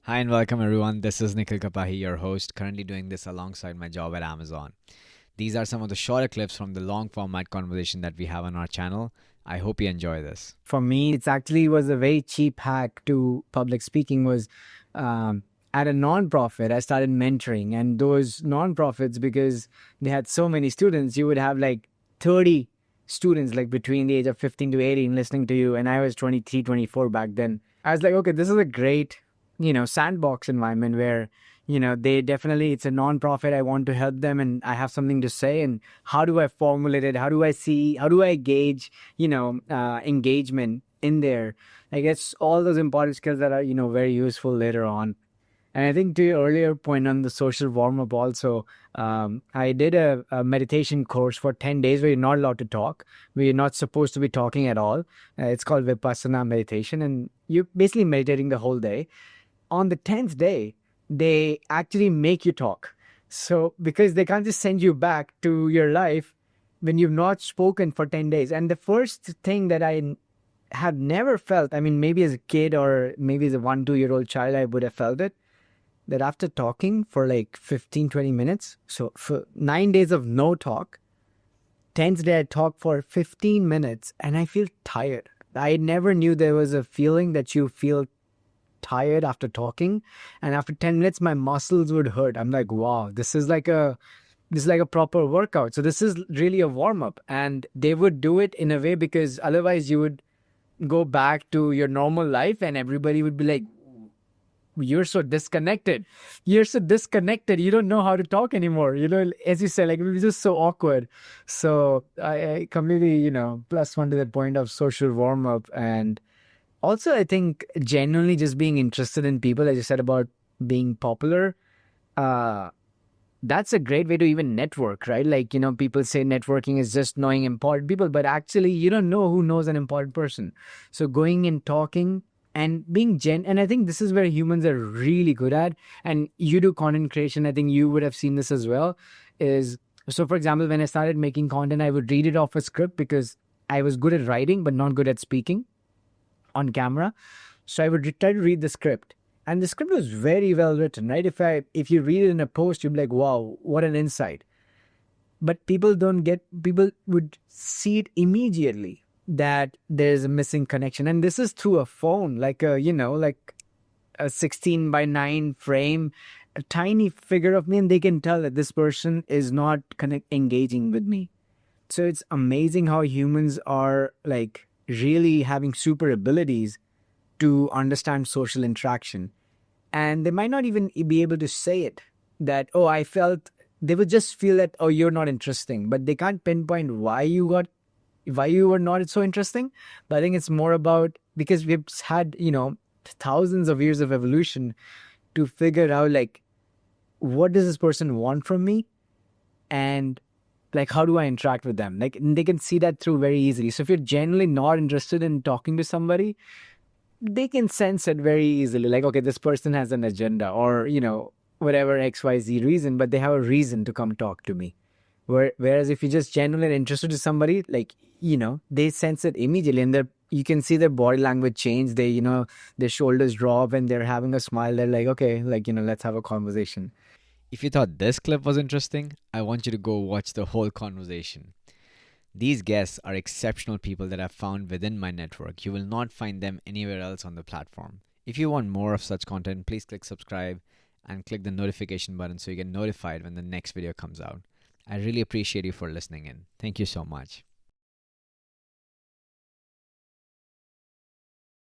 Hi and welcome everyone. This is Nikhil Kapahi, your host, currently doing this alongside my job at Amazon. These are some of the shorter clips from the long format conversation that we have on our channel. I hope you enjoy this. For me, it's actually was a very cheap hack to public speaking was at a nonprofit, I started mentoring. And those nonprofits, because they had so many students, you would have like 30 students like between the age of 15 to 18 listening to you. And I was 23, 24 back then. I was like, okay, this is a great, sandbox environment where they definitely, it's a nonprofit. I want to help them and I have something to say. And how do I formulate it? How do I gauge, engagement in there? I guess all those important skills that are, very useful later on. And I think to your earlier point on the social warm up also, I did a meditation course for 10 days where you're not allowed to talk. Where you're not supposed to be talking at all. It's called Vipassana meditation. And you're basically meditating the whole day. On the 10th day, they actually make you talk. So, because they can't just send you back to your life when you've not spoken for 10 days. And the first thing that I have never felt, I mean, maybe as a kid or maybe as a 1, 2 year old child, I would have felt it, that after talking for like 15, 20 minutes, so for 9 days of no talk, 10th day I talk for 15 minutes and I feel tired. I never knew there was a feeling that you feel tired after talking, and after 10 minutes my muscles would hurt. I'm like, wow, this is like a proper workout. So this is really a warm up, and they would do it in a way because otherwise you would go back to your normal life and everybody would be like, you're so disconnected. You're so disconnected. You don't know how to talk anymore. As you said, like it was just so awkward. So I completely, plus one to the point of social warm up. And also, I think genuinely just being interested in people, as you said about being popular, uh, that's a great way to even network, right? Like, people say networking is just knowing important people, but actually, you don't know who knows an important person. So going and talking and being and I think this is where humans are really good at. And you do content creation, I think you would have seen this as well. Is so, for example, when I started making content, I would read it off a script because I was good at writing, but not good at speaking on camera. So I would try to read the script. And the script was very well written, right? If you read it in a post, you'd be like, wow, what an insight. But people would see it immediately that there's a missing connection. And this is through a phone, like like a 16 by 9 frame, a tiny figure of me, and they can tell that this person is not engaging with me. So it's amazing how humans are like really having super abilities to understand social interaction. And they might not even be able to say it that, oh, they would just feel that, oh, you're not interesting, but they can't pinpoint why you were not so interesting. But I think it's more about because we've had, thousands of years of evolution to figure out like, what does this person want from me? And like, how do I interact with them? Like, they can see that through very easily. So if you're genuinely not interested in talking to somebody, they can sense it very easily. Like, okay, this person has an agenda or, whatever XYZ reason, but they have a reason to come talk to me. Whereas if you're just genuinely interested to somebody, like, they sense it immediately and you can see their body language change. They, their shoulders drop and they're having a smile. They're like, okay, like, let's have a conversation. If you thought this clip was interesting, I want you to go watch the whole conversation. These guests are exceptional people that I've found within my network. You will not find them anywhere else on the platform. If you want more of such content, please click subscribe and click the notification button so you get notified when the next video comes out. I really appreciate you for listening in. Thank you so much.